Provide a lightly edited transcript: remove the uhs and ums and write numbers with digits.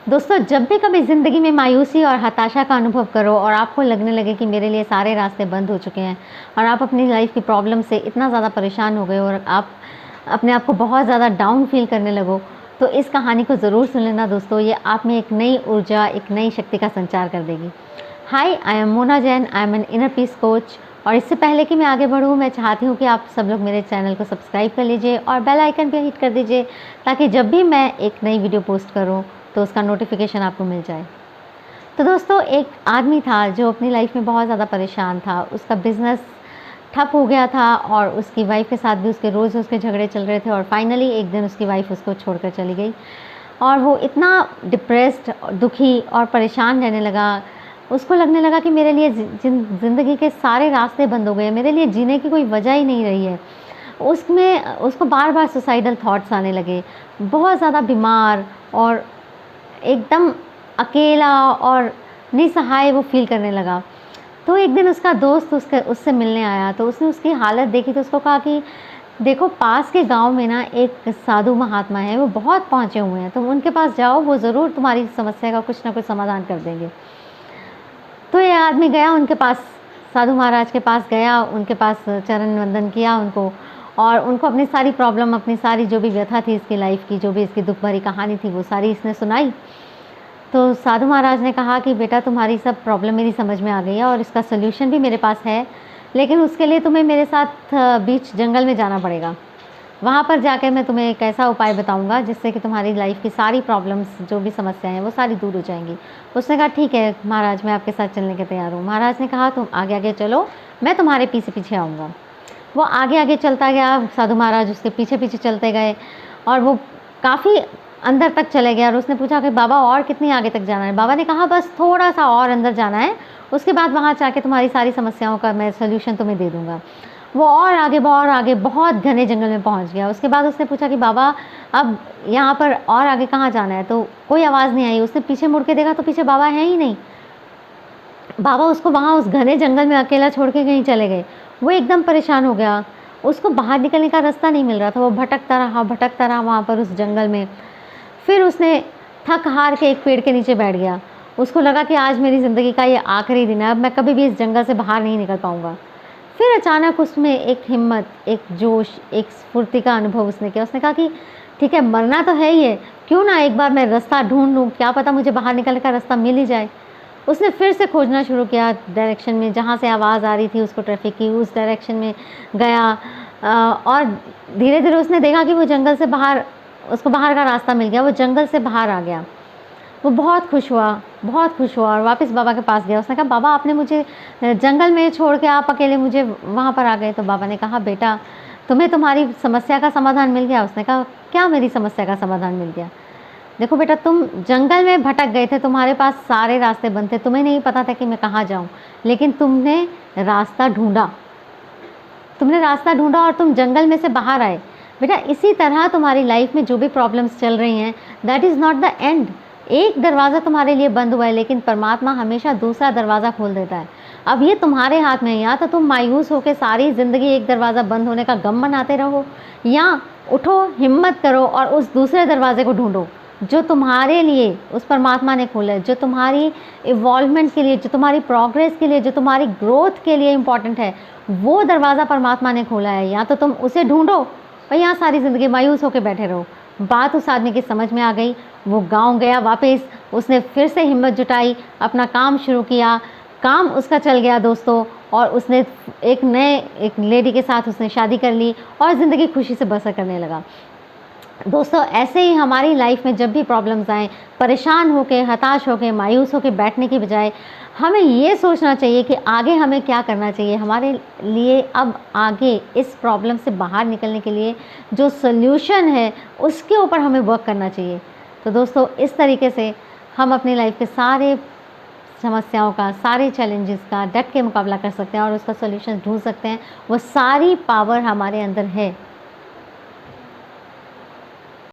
दोस्तों, जब भी कभी ज़िंदगी में मायूसी और हताशा का अनुभव करो और आपको लगने लगे कि मेरे लिए सारे रास्ते बंद हो चुके हैं और आप अपनी लाइफ की प्रॉब्लम से इतना ज़्यादा परेशान हो गए और आप अपने आप को बहुत ज़्यादा डाउन फील करने लगो, तो इस कहानी को ज़रूर सुन लेना दोस्तों। ये आप में एक नई ऊर्जा, एक नई शक्ति का संचार कर देगी। Hi, I am Mona Jain, I am an inner peace coach. और इससे पहले कि मैं आगे बढ़ूँ, मैं चाहती हूँ कि आप सब लोग मेरे चैनल को सब्सक्राइब कर लीजिए और बेल आइकन पे हिट कर दीजिए, ताकि जब भी मैं एक नई वीडियो पोस्ट करूँ तो उसका नोटिफिकेशन आपको मिल जाए। तो दोस्तों, एक आदमी था जो अपनी लाइफ में बहुत ज़्यादा परेशान था। उसका बिज़नेस ठप हो गया था और उसकी वाइफ के साथ भी उसके रोज़ उसके झगड़े चल रहे थे और फाइनली एक दिन उसकी वाइफ उसको छोड़कर चली गई और वो इतना डिप्रेस्ड, दुखी और परेशान रहने लगा। उसको लगने लगा कि मेरे लिए ज़िंदगी के सारे रास्ते बंद हो गए, मेरे लिए जीने की कोई वजह ही नहीं रही है। उसमें उसको बार-बार सुसाइडल थॉट्स आने लगे। बहुत ज़्यादा बीमार और एकदम अकेला और निसहाय वो फ़ील करने लगा। तो एक दिन उसका दोस्त उससे मिलने आया, तो उसने उसकी हालत देखी तो उसको कहा कि देखो, पास के गाँव में ना एक साधु महात्मा हैं, वो बहुत पहुँचे हुए हैं, तुम उनके पास जाओ, वो ज़रूर तुम्हारी समस्या का कुछ ना कुछ समाधान कर देंगे। तो ये आदमी गया उनके पास, साधु महाराज के पास गया, उनके पास चरण वंदन किया उनको और उनको अपनी सारी प्रॉब्लम, अपनी सारी जो भी व्यथा थी इसकी लाइफ की, जो भी इसकी दुख भरी कहानी थी, वो सारी इसने सुनाई। तो साधु महाराज ने कहा कि बेटा, तुम्हारी सब प्रॉब्लम मेरी समझ में आ गई है और इसका सल्यूशन भी मेरे पास है, लेकिन उसके लिए तुम्हें मेरे साथ बीच जंगल में जाना पड़ेगा। वहाँ पर जाकर मैं तुम्हें एक ऐसा उपाय बताऊँगा जिससे कि तुम्हारी लाइफ की सारी प्रॉब्लम्स, जो भी समस्याएं हैं, वो सारी दूर हो जाएंगी। उसने कहा ठीक है महाराज, मैं आपके साथ चलने के तैयार हूँ। महाराज ने कहा तुम आगे आगे चलो, मैं तुम्हारे पीछे पीछे आऊँगा। वो आगे आगे चलता गया, साधु महाराज उसके पीछे पीछे चलते गए और वो काफ़ी अंदर तक चले गए और उसने पूछा कि बाबा और कितनी आगे तक जाना है। बाबा ने कहा बस थोड़ा सा और अंदर जाना है, उसके बाद वहाँ जाके तुम्हारी सारी समस्याओं का मैं सल्यूशन तुम्हें दे दूँगा। वो और आगे, बहुत आगे, बहुत घने जंगल में पहुँच गया। उसके बाद उसने पूछा कि बाबा, अब यहाँ पर और आगे कहाँ जाना है? तो कोई आवाज़ नहीं आई। उसने पीछे मुड़ के देखा तो पीछे बाबा हैं ही नहीं। बाबा उसको वहाँ उस घने जंगल में अकेला छोड़ के कहीं चले गए। वो एकदम परेशान हो गया, उसको बाहर निकलने का रास्ता नहीं मिल रहा था। वो भटकता रहा वहाँ पर उस जंगल में। फिर उसने थक हार के एक पेड़ के नीचे बैठ गया। उसको लगा कि आज मेरी ज़िंदगी का ये आखिरी दिन है, अब मैं कभी भी इस जंगल से बाहर नहीं निकल पाऊँगा। फिर अचानक उसमें एक हिम्मत, एक जोश, एक स्फूर्ति का अनुभव उसने किया। उसने कहा कि ठीक है, मरना तो है ही है, क्यों ना एक बार मैं रास्ता ढूंढ लूँ, क्या पता मुझे बाहर निकलने का रास्ता मिल ही जाए। उसने फिर से खोजना शुरू किया डायरेक्शन में, जहाँ से आवाज़ आ रही थी उसको, ट्रैफिक की, उस डायरेक्शन में गया और धीरे धीरे उसने देखा कि वो जंगल से बाहर, उसको बाहर का रास्ता मिल गया। वो जंगल से बाहर आ गया। वो बहुत खुश हुआ, बहुत खुश हुआ और वापस बाबा के पास गया। उसने कहा बाबा, आपने मुझे जंगल में छोड़ के आप अकेले मुझे वहाँ पर आ गए। तो बाबा ने कहा बेटा, तुम्हें तुम्हारी समस्या का समाधान मिल गया। उसने कहा क्या मेरी समस्या का समाधान मिल गया? देखो बेटा, तुम जंगल में भटक गए थे, तुम्हारे पास सारे रास्ते बंद थे, तुम्हें नहीं पता था कि मैं कहाँ जाऊँ, लेकिन तुमने रास्ता ढूंढा, तुमने रास्ता ढूंढा और तुम जंगल में से बाहर आए। बेटा, इसी तरह तुम्हारी लाइफ में जो भी प्रॉब्लम्स चल रही हैं, that is not the end. एक दरवाज़ा तुम्हारे लिए बंद हुआ है, लेकिन परमात्मा हमेशा दूसरा दरवाज़ा खोल देता है। अब ये तुम्हारे हाथ में है, या तो तुम मायूस होकर सारी ज़िंदगी एक दरवाज़ा बंद होने का गम मनाते रहो, या उठो, हिम्मत करो और उस दूसरे दरवाजे को ढूंढो जो तुम्हारे लिए उस परमात्मा ने खोला है, जो तुम्हारी इवॉल्वमेंट के लिए, जो तुम्हारी प्रोग्रेस के लिए, जो तुम्हारी ग्रोथ के लिए इम्पॉर्टेंट है। वो दरवाज़ा परमात्मा ने खोला है, या तो तुम उसे ढूंढो और यहाँ सारी ज़िंदगी मायूस होकर बैठे रहो। बात उस आदमी की समझ में आ गई। वो गांव गया वापस, उसने फिर से हिम्मत जुटाई, अपना काम शुरू किया। काम उसका चल गया दोस्तों, और उसने एक लेडी के साथ उसने शादी कर ली और ज़िंदगी खुशी से बसर करने लगा। दोस्तों, ऐसे ही हमारी लाइफ में जब भी प्रॉब्लम्स आएँ, परेशान होकर, हताश होकर, मायूस होकर बैठने की बजाय हमें ये सोचना चाहिए कि आगे हमें क्या करना चाहिए। हमारे लिए अब आगे इस प्रॉब्लम से बाहर निकलने के लिए जो सल्यूशन है, उसके ऊपर हमें वर्क करना चाहिए। तो दोस्तों, इस तरीके से हम अपनी लाइफ के सारे समस्याओं का, सारे चैलेंजेस का डट के मुकाबला कर सकते हैं और उसका सॉल्यूशन ढूंढ सकते हैं। वो सारी पावर हमारे अंदर है।